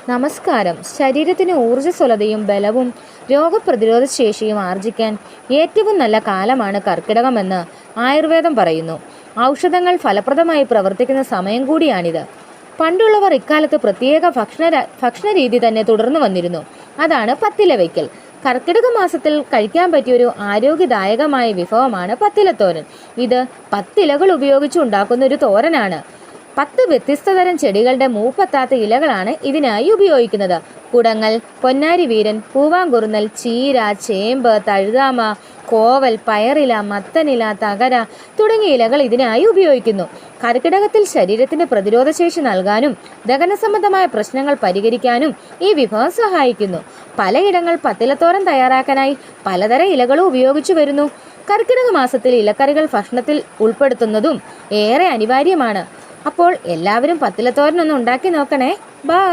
നമസ്കാരം. ശരീരത്തിന് ഊർജ്ജസ്വലതയും ബലവും രോഗപ്രതിരോധ ശേഷിയും ആർജിക്കാൻ ഏറ്റവും നല്ല കാലമാണ് കർക്കിടകമെന്ന് ആയുർവേദം പറയുന്നു. ഔഷധങ്ങൾ ഫലപ്രദമായി പ്രവർത്തിക്കുന്ന സമയം കൂടിയാണിത്. പണ്ടുള്ളവർ ഇക്കാലത്ത് പ്രത്യേക ഭക്ഷണരീതി തന്നെ തുടർന്നു വന്നിരുന്നു. അതാണ് പത്തില വയ്ക്കൽ. കർക്കിടക മാസത്തിൽ കഴിക്കാൻ പറ്റിയൊരു ആരോഗ്യദായകമായ വിഭവമാണ് പത്തിലത്തോരൻ. ഇത് 10 ഇലകൾ ഉപയോഗിച്ച് ഉണ്ടാക്കുന്ന ഒരു തോരനാണ്. 10 വ്യത്യസ്ത തരം ചെടികളുടെ മൂപ്പത്താത്ത ഇലകളാണ് ഇതിനായി ഉപയോഗിക്കുന്നത്. കുടങ്ങൽ, പൊന്നാരി വീരൻ, പൂവാങ്കുറുന്നൽ, ചീര, ചേമ്പ്, തഴുതാമ, കോവൽ, പയറില, മത്തനില, തകര തുടങ്ങിയ ഇലകൾ ഇതിനായി ഉപയോഗിക്കുന്നു. കർക്കിടകത്തിൽ ശരീരത്തിന് പ്രതിരോധശേഷി നൽകാനും ദഹന സംബന്ധമായ പ്രശ്നങ്ങൾ പരിഹരിക്കാനും ഈ വിഭവം സഹായിക്കുന്നു. പലയിടങ്ങൾ പത്തിലത്തോരൻ തയ്യാറാക്കാനായി പലതരം ഇലകളും ഉപയോഗിച്ചു വരുന്നു. കർക്കിടക മാസത്തിൽ ഇലക്കറികൾ ഭക്ഷണത്തിൽ ഉൾപ്പെടുത്തുന്നതും ഏറെ അനിവാര്യമാണ്. അപ്പോൾ എല്ലാവരും പത്തിലത്തോരൻ ഒന്ന് ഉണ്ടാക്കി നോക്കണേ. ബൈ.